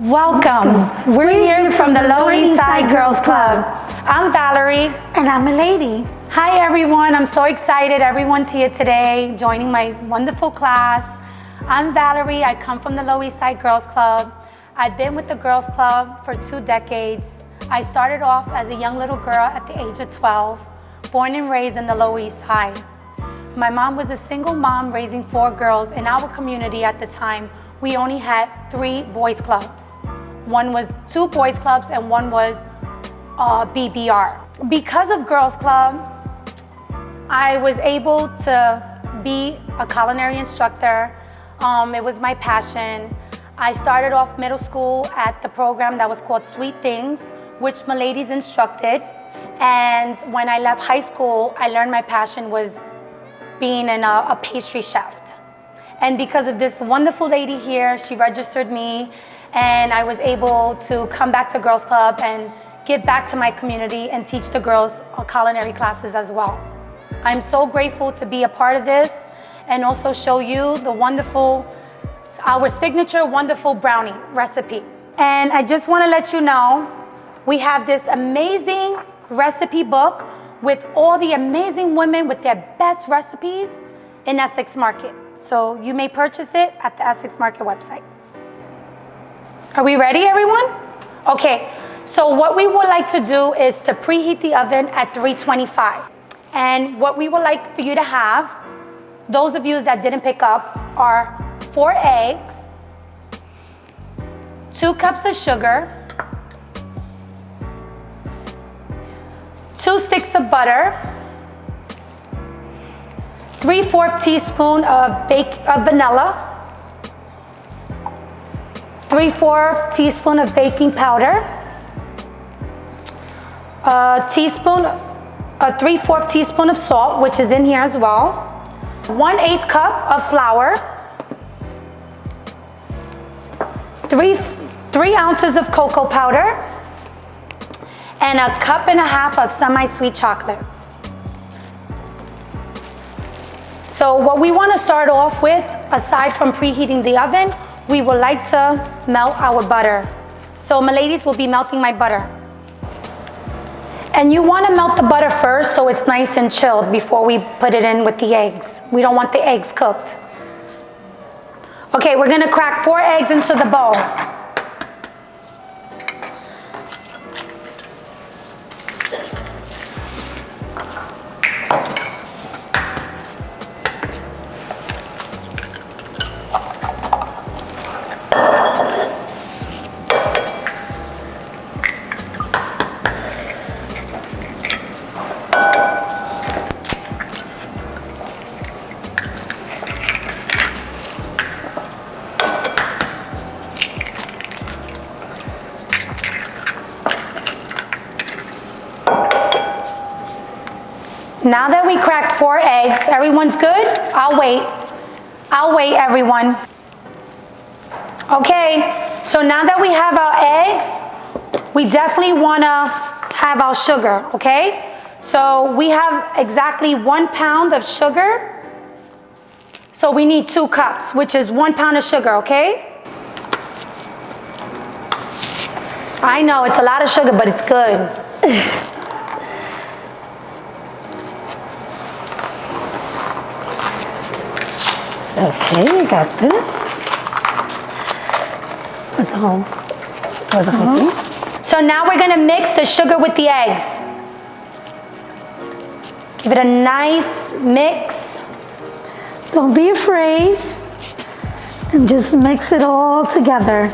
Welcome. We're here from the Lower East Side Girls Club. I'm Valerie. And I'm a lady. Hi everyone, I'm so excited everyone's here today joining my wonderful class. I'm Valerie, I come from the Lower East Side Girls Club. I've been with the Girls Club for 2 decades. I started off as a young little girl at the age of 12, born and raised in the Lower East Side. My mom was a single mom raising 4 girls. In our community at the time, we only had 3 boys clubs. One was 2 boys clubs and one was BBR. Because of Girls Club, I was able to be a culinary instructor. It was my passion. I started off middle school at the program that was called Sweet Things, which my ladies instructed. And when I left high school, I learned my passion was being a pastry chef. And because of this wonderful lady here, she registered me and I was able to come back to Girls Club and give back to my community and teach the girls culinary classes as well. I'm so grateful to be a part of this and also show you the our signature wonderful brownie recipe. And I just want to let you know, we have this amazing recipe book with all the amazing women with their best recipes in Essex Market. So you may purchase it at the Essex Market website. Are we ready, everyone? Okay, so what we would like to do is to preheat the oven at 325. And what we would like for you to have, those of you that didn't pick up, are 4 eggs, 2 cups of sugar, 2 sticks of butter, 3/4 teaspoon of vanilla, 3/4 teaspoon of baking powder, a 3/4 teaspoon of salt, which is in here as well, 1/8 cup of flour, 3 ounces of cocoa powder, and 1.5 cups of semi-sweet chocolate. So what we want to start off with, aside from preheating the oven, we would like to melt our butter. So my ladies will be melting my butter. And you want to melt the butter first so it's nice and chilled before we put it in with the eggs. We don't want the eggs cooked. Okay, we're going to crack 4 eggs into the bowl. Now that we cracked 4 eggs, everyone's good? I'll wait, everyone. Okay, so now that we have our eggs, we definitely wanna have our sugar, okay? So we have exactly 1 pound of sugar. So we need 2 cups, which is 1 pound of sugar, okay? I know, it's a lot of sugar, but it's good. Okay, we got this. Put the whole thing. So now we're gonna mix the sugar with the eggs. Give it a nice mix. Don't be afraid. And just mix it all together.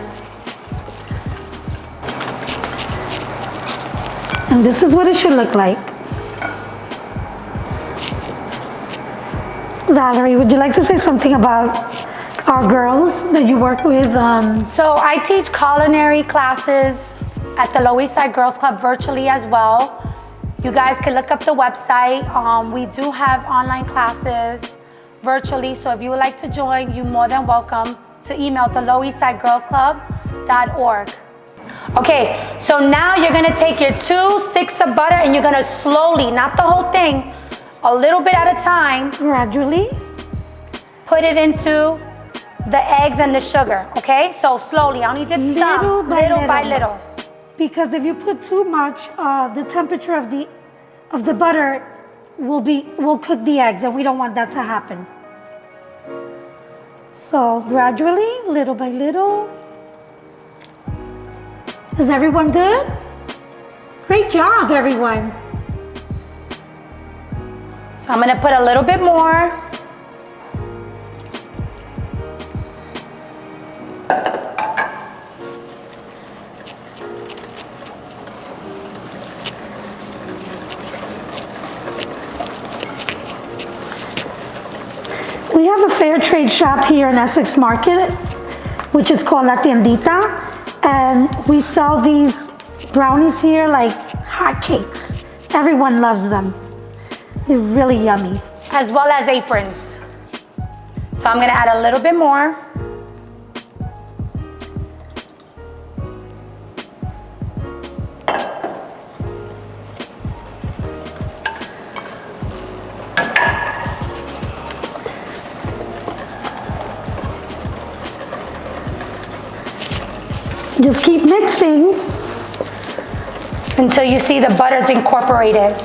And this is what it should look like. Valerie, would you like to say something about our girls that you work with? So I teach culinary classes at the Lower East Side Girls Club virtually as well. You guys can look up the website. We do have online classes virtually, so if you would like to join, you're more than welcome to email the lowereastsidegirlsclub.org. Okay, so now you're gonna take your 2 sticks of butter and you're gonna slowly, not the whole thing, a little bit at a time, gradually put it into the eggs and the sugar, okay? So slowly, I only did some, little by little. Because if you put too much, the temperature of the butter will cook the eggs, and we don't want that to happen. So gradually, little by little. Is everyone good? Great job, everyone. So I'm gonna put a little bit more. We have a fair trade shop here in Essex Market, which is called La Tiendita, and we sell these brownies here like hotcakes. Everyone loves them. They're really yummy. As well as aprons. So I'm gonna add a little bit more. Just keep mixing until you see the butter's incorporated.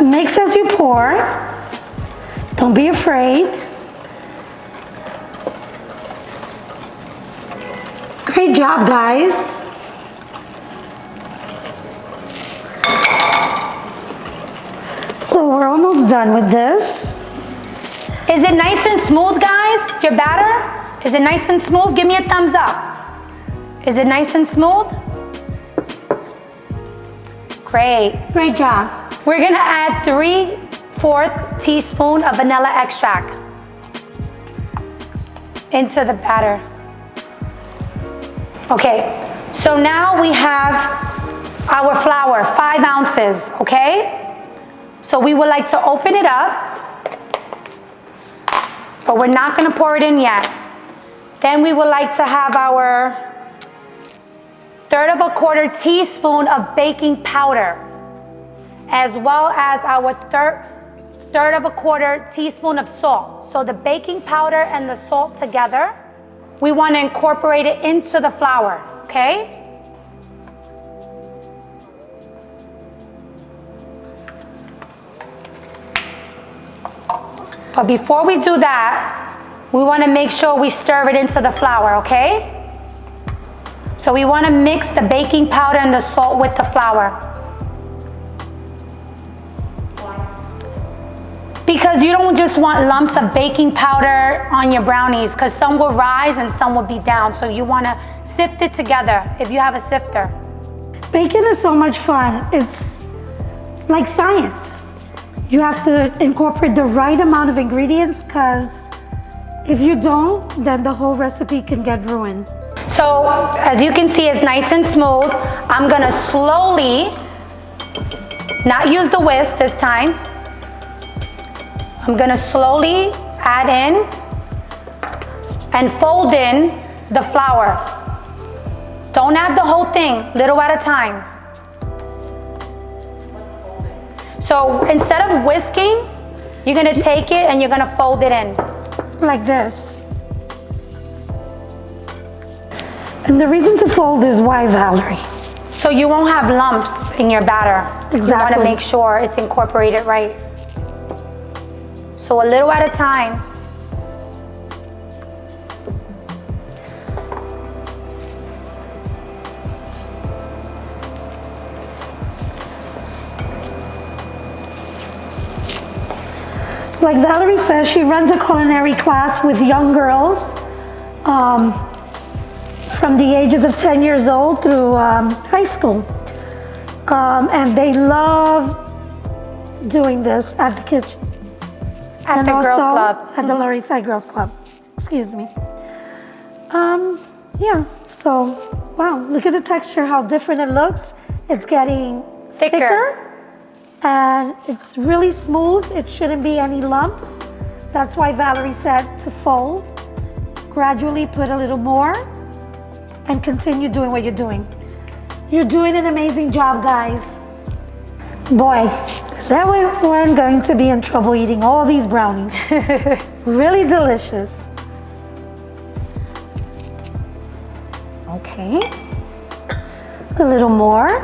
Mix as you pour. Don't be afraid. Great job, guys. So we're almost done with this. Is it nice and smooth, guys? Your batter? Is it nice and smooth? Give me a thumbs up. Is it nice and smooth? Great. Great job. We're gonna add 3/4 teaspoon of vanilla extract into the batter. Okay, so now we have our flour, 5 ounces, okay? So we would like to open it up, but we're not gonna pour it in yet. Then we would like to have our 3/4 teaspoon of baking powder, as well as our 3/4 teaspoon of salt. So the baking powder and the salt together, we want to incorporate it into the flour, okay? But before we do that, we want to make sure we stir it into the flour, okay? So we want to mix the baking powder and the salt with the flour. Because you don't just want lumps of baking powder on your brownies, because some will rise and some will be down. So you want to sift it together if you have a sifter. Baking is so much fun. It's like science. You have to incorporate the right amount of ingredients, because if you don't, then the whole recipe can get ruined. So as you can see, it's nice and smooth. I'm gonna slowly, not use the whisk this time. I'm gonna slowly add in and fold in the flour. Don't add the whole thing, little at a time. So instead of whisking, you're gonna take it and you're gonna fold it in. Like this. And the reason to fold is why, Valerie? So you won't have lumps in your batter. Exactly. You wanna make sure it's incorporated right. So a little at a time. Like Valerie says, she runs a culinary class with young girls from the ages of 10 years old through high school. And they love doing this at the kitchen. At the Girls Club. At the Lower East Side Girls Club. Excuse me. Yeah, so, wow, look at the texture, how different it looks. It's getting thicker. And it's really smooth. It shouldn't be any lumps. That's why Valerie said to fold. Gradually put a little more and continue doing what you're doing. You're doing an amazing job, guys. Boy, is everyone going to be in trouble eating all these brownies. Really delicious. Okay. A little more.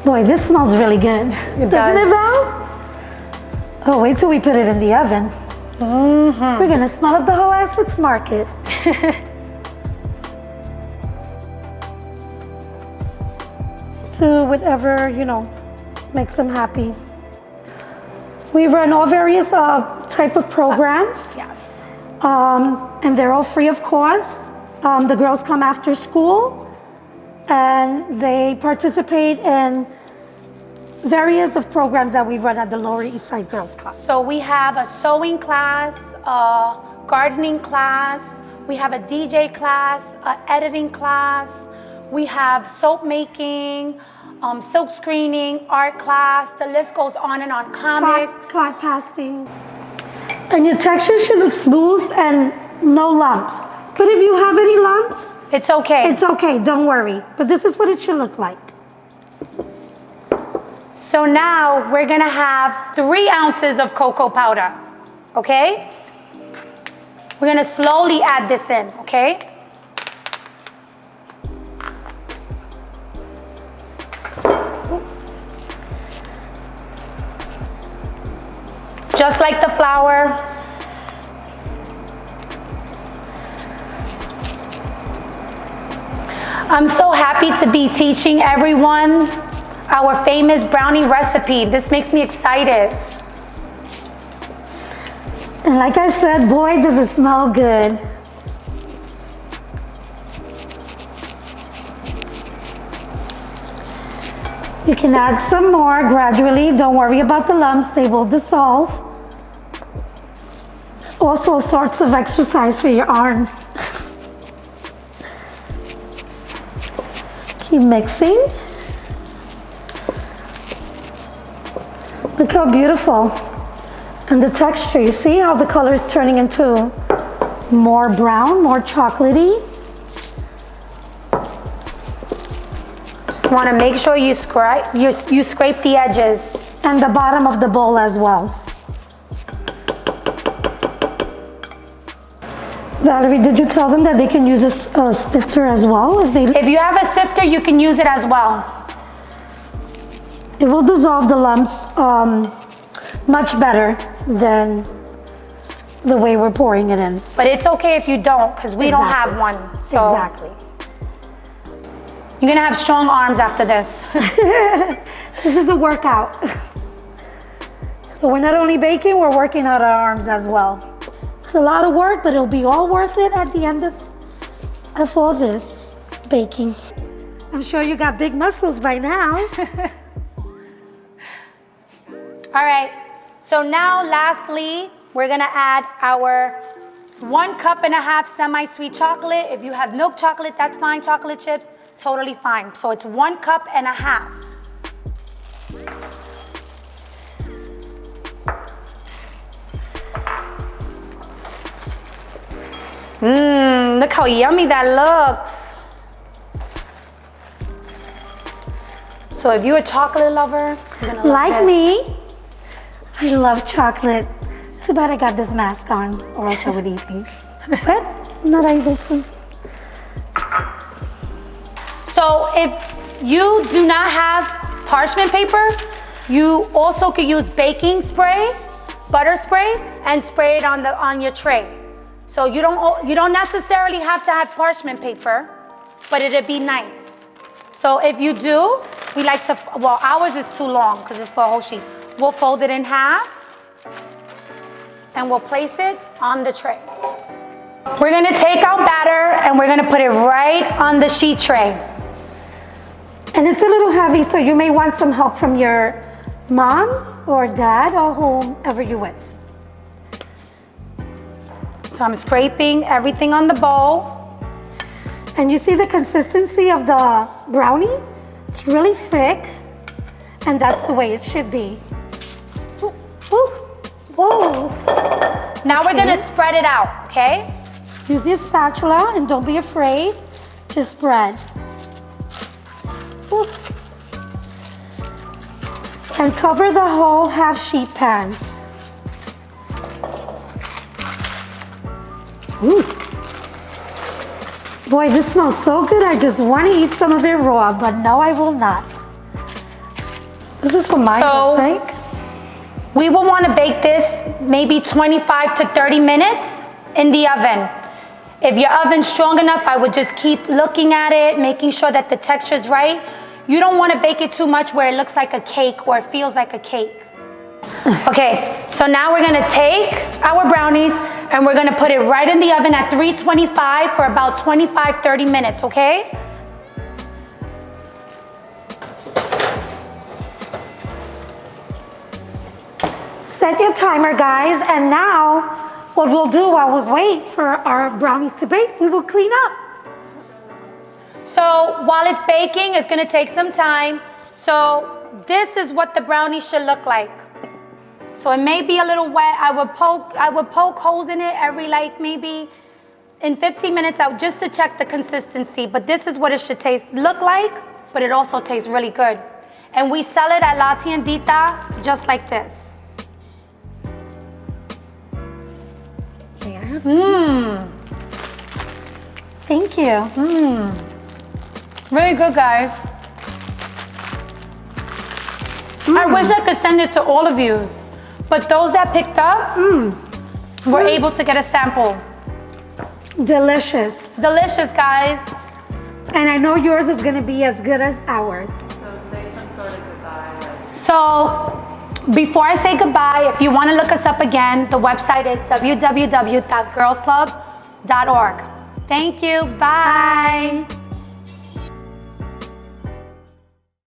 Boy, this smells really good. Doesn't it, Val? Oh, wait till we put it in the oven. We're gonna smell up the whole Essex market. To whatever, you know, makes them happy. We run all various type of programs. Yes. And they're all free of cost. The girls come after school and they participate in various of programs that we run at the Lower East Side Girls Club. So we have a sewing class, a gardening class, we have a DJ class, an editing class, we have soap making, silk screening, art class, the list goes on and on, comics. Card pasting. And your texture should look smooth and no lumps. But if you have any lumps, it's okay. It's okay, don't worry. But this is what it should look like. So now we're gonna have 3 ounces of cocoa powder, okay? We're gonna slowly add this in, okay? Just like the flour. I'm so happy to be teaching everyone our famous brownie recipe. This makes me excited. And like I said, boy, does it smell good. You can add some more gradually. Don't worry about the lumps, they will dissolve. It's also a sorts of exercise for your arms. Keep mixing. Look how beautiful. And the texture, you see how the color is turning into more brown, more chocolatey. Just want to make sure you scrape the edges. And the bottom of the bowl as well. Valerie, did you tell them that they can use a sifter as well? If you have a sifter, you can use it as well. It will dissolve the lumps much better than the way we're pouring it in. But it's okay if you don't, because we don't have one. So exactly. You're gonna have strong arms after this. This is a workout. So we're not only baking, we're working out our arms as well. It's a lot of work, but it'll be all worth it at the end of all this baking. I'm sure you got big muscles by now. All right, so now lastly, we're gonna add our 1.5 cups semi-sweet chocolate. If you have milk chocolate, that's fine. Chocolate chips, totally fine. So it's 1.5 cups. Look how yummy that looks. So if you're a chocolate lover, you're gonna love like this. me, I love chocolate. Too bad I got this mask on, or else I would eat these. But not able to. So if you do not have parchment paper, you also could use baking spray, butter spray, and spray it on your tray. So you don't necessarily have to have parchment paper, but it'd be nice. So if you do, we like to, well, ours is too long because it's for a whole sheet. We'll fold it in half and we'll place it on the tray. We're gonna take our batter and we're gonna put it right on the sheet tray. And it's a little heavy, so you may want some help from your mom or dad or whomever you're with. So I'm scraping everything on the bowl. And you see the consistency of the brownie? It's really thick, and that's the way it should be. Ooh, ooh, whoa. Now we're gonna spread it out, okay? Use your spatula and don't be afraid. Just spread. Ooh. And cover the whole half sheet pan. Ooh. Boy, this smells so good. I just want to eat some of it raw, but no, I will not. This is what mine looks like. We will want to bake this maybe 25 to 30 minutes in the oven. If your oven's strong enough, I would just keep looking at it, making sure that the texture's right. You don't want to bake it too much where it looks like a cake or it feels like a cake. Okay, so now we're gonna take our brownies and we're gonna put it right in the oven at 325 for about 25-30 minutes, okay? Set your timer, guys, and now what we'll do while we wait for our brownies to bake, we will clean up. So while it's baking, it's gonna take some time. So this is what the brownie should look like. So it may be a little wet. I would poke holes in it every maybe in 15 minutes out just to check the consistency. But this is what it should look like, but it also tastes really good. And we sell it at La Tiendita just like this. Mmm. Thank you. Mmm. Really good, guys. I wish I could send it to all of you, but those that picked up were able to get a sample. Delicious. Delicious, guys. And I know yours is gonna be as good as ours. So before I say goodbye, if you want to look us up again, the website is www.girlsclub.org. Thank you. Bye.